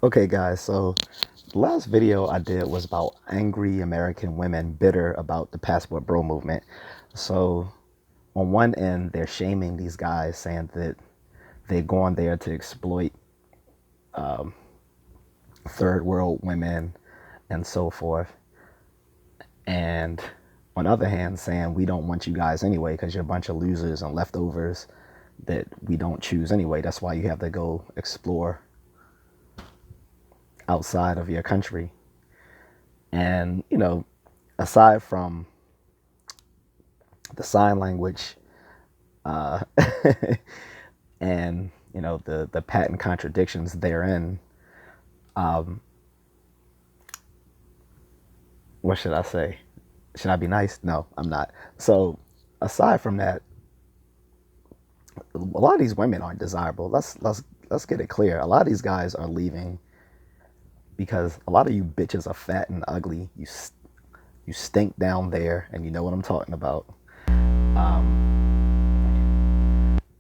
Okay, guys, so the last video I did was about angry American women bitter about the Passport Bro movement. So, on one end, they're shaming these guys, saying that they've gone there to exploit third world women and so forth. And on the other hand, saying we don't want you guys anyway because you're a bunch of losers and leftovers that we don't choose anyway. That's why you have to go explore outside of your country. And, aside from the sign language uh, and, the patent contradictions therein, what should I say? Should I be nice? No, I'm not. So, aside from that, a lot of these women aren't desirable. Let's get it clear. A lot of these guys are leaving because a lot of you bitches are fat and ugly. You stink down there, and you know what I'm talking about.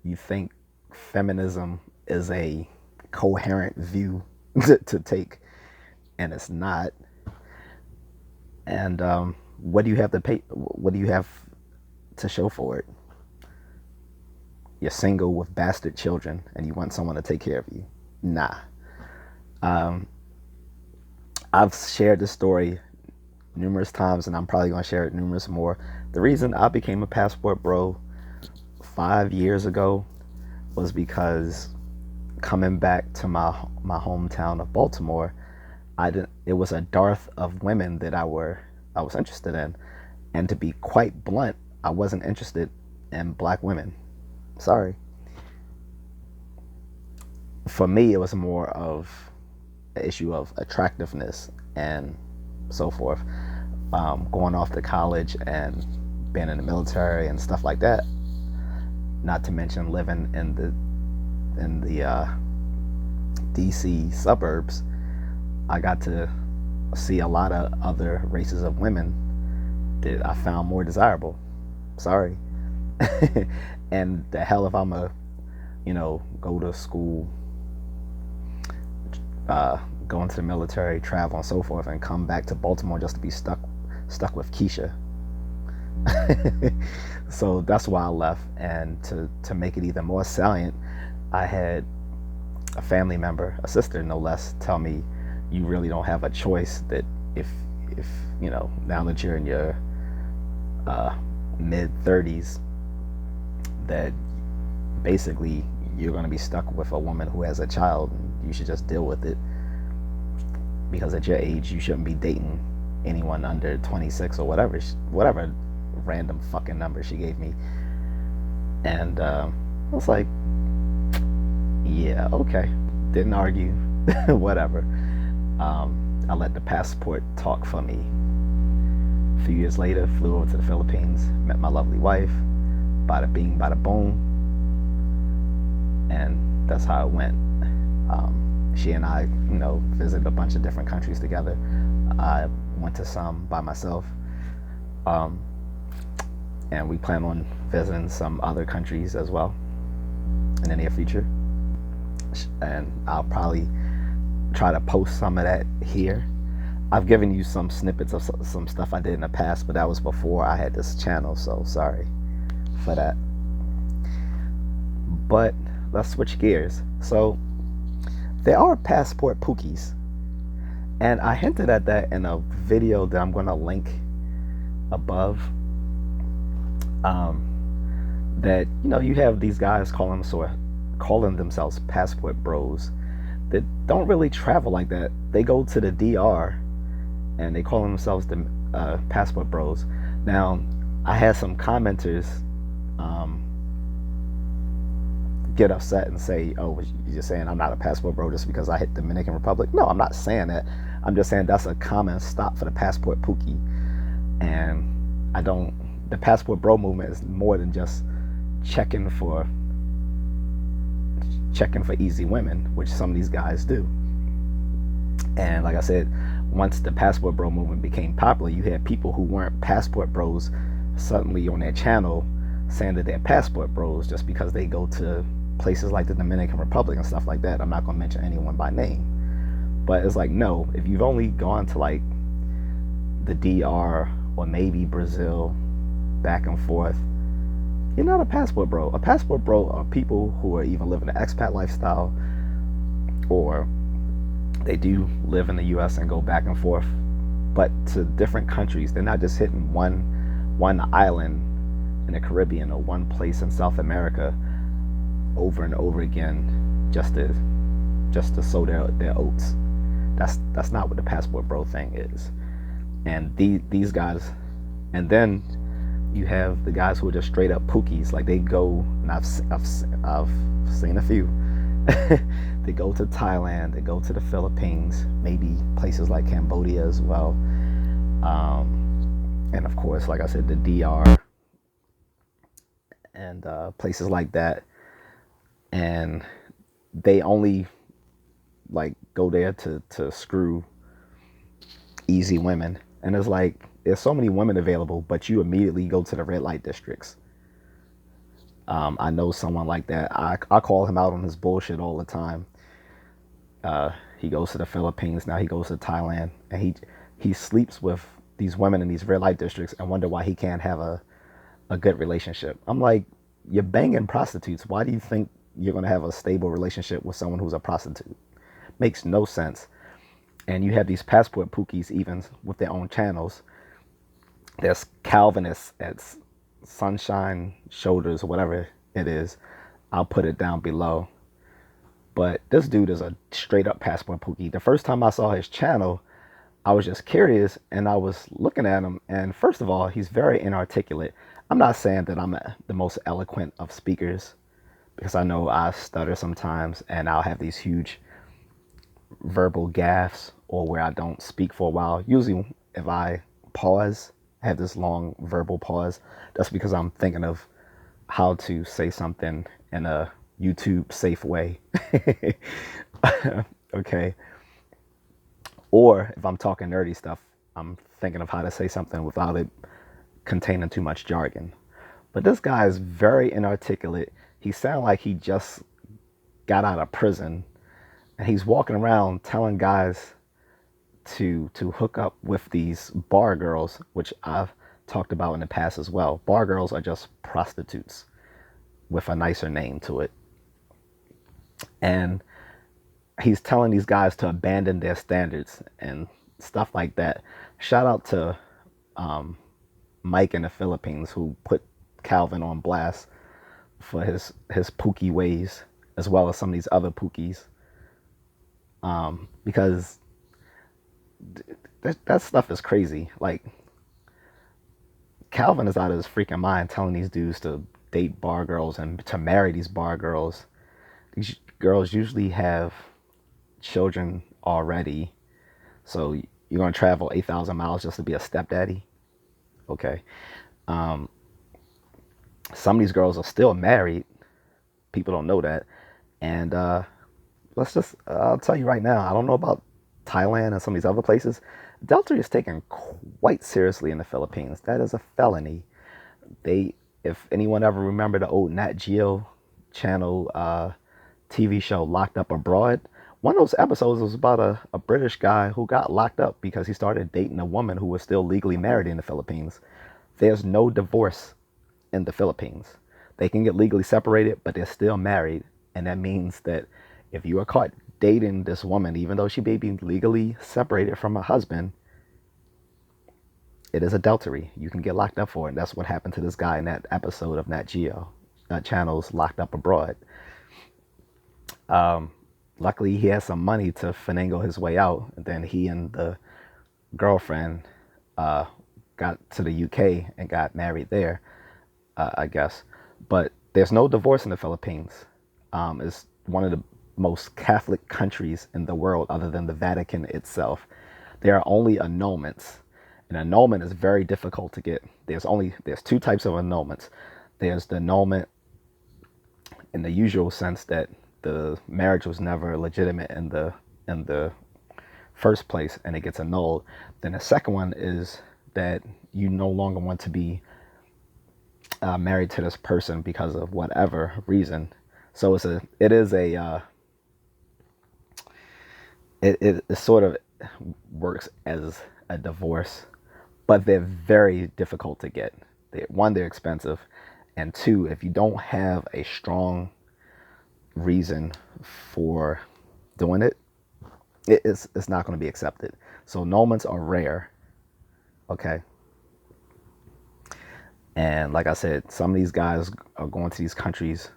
You think feminism is a coherent view to take, and it's not. And what do you have to pay? What do you have to show for it? You're single with bastard children, and you want someone to take care of you. Nah. I've shared this story numerous times, and I'm probably going to share it numerous more. The reason I became a Passport Bro 5 years ago was because coming back to my hometown of Baltimore, it was a dearth of women that I was interested in, and to be quite blunt, I wasn't interested in black women. Sorry. For me, it was more of an issue of attractiveness and so forth. Going off to college and being in the military and stuff like that. Not to mention living in the DC suburbs, I got to see a lot of other races of women that I found more desirable. Sorry. And the hell if I'm a, go to school, go into the military, travel and so forth, and come back to Baltimore just to be stuck with Keisha. So that's why I left. And to make it even more salient, I had a family member, a sister no less, tell me, you really don't have a choice, that if now that you're in your mid 30s, that basically you're going to be stuck with a woman who has a child, and you should just deal with it, because at your age you shouldn't be dating anyone under 26 or whatever random fucking number she gave me. And I was like, yeah, okay, didn't argue. Whatever. I let the passport talk for me. A few years later, flew over to the Philippines, met my lovely wife, bada bing, bada boom, and that's how it went. She and I, visited a bunch of different countries together. I went to some by myself, and we plan on visiting some other countries as well in the near future. And I'll probably try to post some of that here. I've given you some snippets of some stuff I did in the past, but that was before I had this channel, so sorry for that. But let's switch gears. So there are Passport Pookies, and I hinted at that in a video that I'm going to link above. That you have these guys calling themselves Passport Bros that don't really travel like that. They go to the DR and they call themselves the Passport Bros. Now, I had some commenters get upset and say, oh, you're just saying I'm not a Passport Bro just because I hit Dominican Republic. No, I'm not saying that. I'm just saying that's a common stop for the Passport Pookie. And the Passport Bro movement is more than just checking for easy women, which some of these guys do. And like I said, once the Passport Bro movement became popular, you had people who weren't Passport Bros suddenly on their channel saying that they're Passport Bros just because they go to places like the Dominican Republic and stuff like that. I'm not going to mention anyone by name, But it's like, no, if you've only gone to like the DR or maybe Brazil back and forth, you're not a passport bro. A passport bro are people who are even living an expat lifestyle, or they do live in the US and go back and forth, but to different countries. They're not just hitting one island in the Caribbean or one place in South America over and over again just to sow their oats. That's not what the passport bro thing is. And these guys, and then you have the guys who are just straight up pookies. Like they go, and I've seen a few. They go to Thailand, they go to the Philippines, maybe places like Cambodia as well, and of course, like I said, the DR and places like that. And they only like go there to screw easy women. And it's like there's so many women available, but you immediately go to the red light districts. I know someone like that. I call him out on his bullshit all the time. He goes to the Philippines, now he goes to Thailand, and he sleeps with these women in these red light districts and wonder why he can't have a good relationship. I'm like, you're banging prostitutes. Why do you think you're going to have a stable relationship with someone who's a prostitute? Makes no sense. And you have these passport pookies even with their own channels. There's Calvinists at Sunshine Shoulders or whatever it is. I'll put it down below. But this dude is a straight up passport pookie. The first time I saw his channel, I was just curious, and I was looking at him, and first of all, he's very inarticulate. I'm not saying that I'm the most eloquent of speakers, because I know I stutter sometimes, and I'll have these huge verbal gaffes, or where I don't speak for a while. Usually if I pause, I have this long verbal pause. That's because I'm thinking of how to say something in a YouTube safe way. Okay. Or if I'm talking nerdy stuff, I'm thinking of how to say something without it containing too much jargon. But this guy is very inarticulate. He sounds like he just got out of prison, and he's walking around telling guys to hook up with these bar girls, which I've talked about in the past as well. Bar girls are just prostitutes with a nicer name to it. And he's telling these guys to abandon their standards and stuff like that. Shout out to Mike in the Philippines, who put Calvin on blast for his pookie ways, as well as some of these other pookies. Because that stuff is crazy. Like, Calvin is out of his freaking mind telling these dudes to date bar girls and to marry these bar girls. These girls usually have children already, so you're going to travel 8,000 miles just to be a stepdaddy? Okay. Some of these girls are still married. People don't know that. And I'll tell you right now, I don't know about Thailand and some of these other places. Adultery is taken quite seriously in the Philippines. That is a felony. If anyone ever remember the old Nat Geo channel TV show Locked Up Abroad, one of those episodes was about a British guy who got locked up because he started dating a woman who was still legally married in the Philippines. There's no divorce in the Philippines. They can get legally separated, but they're still married. And that means that if you are caught dating this woman, even though she may be legally separated from her husband, it is adultery. You can get locked up for it. And that's what happened to this guy in that episode of Nat Geo, that channel's Locked Up Abroad. Luckily, he had some money to finagle his way out. And then he and the girlfriend got to the UK and got married there, I guess. But there's no divorce in the Philippines. It's one of the most Catholic countries in the world, other than the Vatican itself. There are only annulments. An annulment is very difficult to get. There's two types of annulments. There's the annulment in the usual sense that the marriage was never legitimate in the first place and it gets annulled. Then the second one is that you no longer want to be married to this person because of whatever reason. So it is a it sort of works as a divorce, but they're very difficult to get. One, they're expensive, and two, if you don't have a strong reason for doing it, it's not going to be accepted. So annulments are rare, okay? And like I said, some of these guys are going to these countries,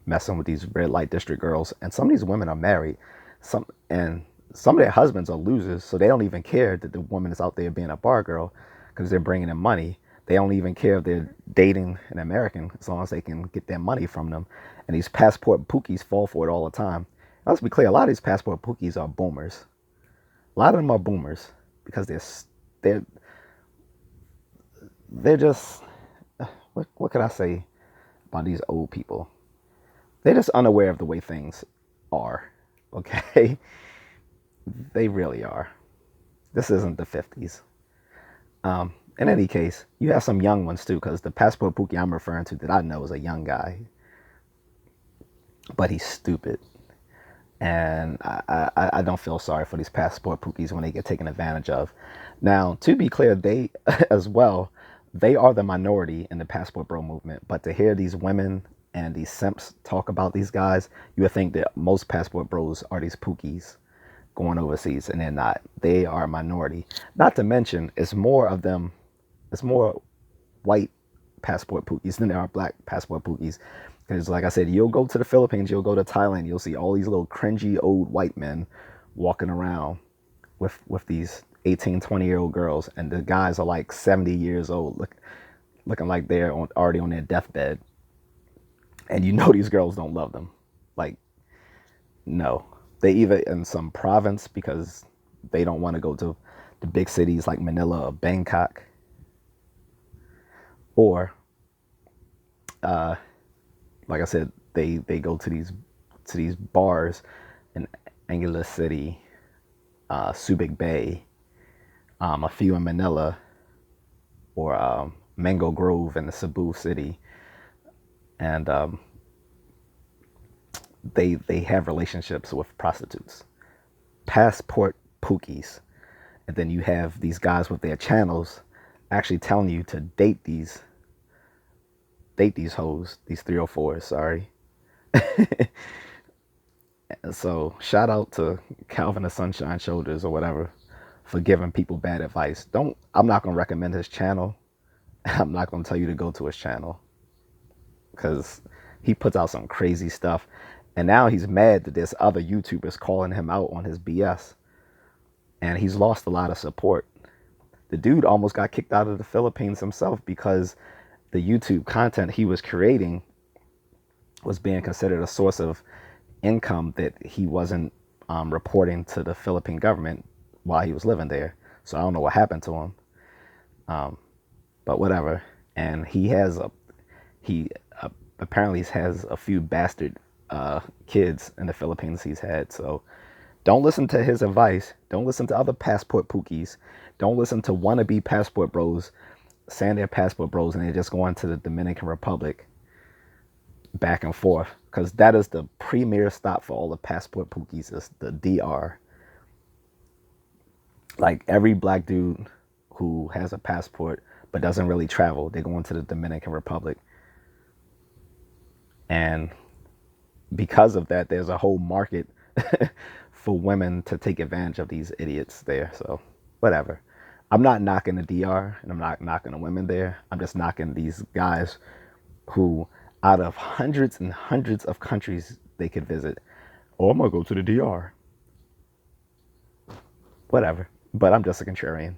messing with these red light district girls, and some of these women are married. Some of their husbands are losers, so they don't even care that the woman is out there being a bar girl because they're bringing in money. They don't even care if they're dating an American as long as they can get their money from them. And these passport pookies fall for it all the time. Now, let's be clear, a lot of these passport pookies are boomers. A lot of them are boomers because they're they're just what could I say about these old people? They're just unaware of the way things are. Okay, they really are. This isn't the 50s. In any case, you have some young ones too, because the passport pookie I'm referring to that I know is a young guy, but he's stupid. And I don't feel sorry for these passport pookies when they get taken advantage of. Now, to be clear, they as well, they are the minority in the passport bro movement. But to hear these women and these simps talk about these guys, you would think that most passport bros are these pookies going overseas, and they're not. They are a minority. Not to mention, it's more of them. It's more white passport pookies than there are black passport pookies. Because, like I said, you'll go to the Philippines, you'll go to Thailand, you'll see all these little cringy old white men walking around with these 18, 20-year-old girls, and the guys are like 70 years old, looking like they're already on their deathbed. And you know these girls don't love them. Like, no. They either in some province because they don't want to go to the big cities like Manila or Bangkok, or like I said, they go to these bars in Angular City, Subic Bay, a few in Manila, or Mango Grove in the Cebu city, and they have relationships with prostitutes, passport pookies, and then you have these guys with their channels actually telling you to date these hoes, these 304s, sorry. So shout out to Calvin the Sunshine Shoulders or whatever for giving people bad advice. I'm not gonna recommend his channel. I'm not gonna tell you to go to his channel because he puts out some crazy stuff. And now he's mad that there's other YouTubers calling him out on his BS. And he's lost a lot of support. The dude almost got kicked out of the Philippines himself because the YouTube content he was creating was being considered a source of income that he wasn't reporting to the Philippine government while he was living there. So I don't know what happened to him, but whatever. And he apparently has a few bastard kids in the Philippines he's had. So don't listen to his advice. Don't listen to other passport pookies. Don't listen to wannabe passport bros saying they're passport bros and they're just going to the Dominican Republic back and forth, because that is the premier stop for all the passport pookies, is the DR. Like every black dude who has a passport but doesn't really travel, they're going to the Dominican Republic. And because of that, there's a whole market for women to take advantage of these idiots there. So whatever. I'm not knocking the DR and I'm not knocking the women there. I'm just knocking these guys who, out of hundreds and hundreds of countries they could visit, oh, I'm gonna go to the DR. Whatever. But I'm just a contrarian.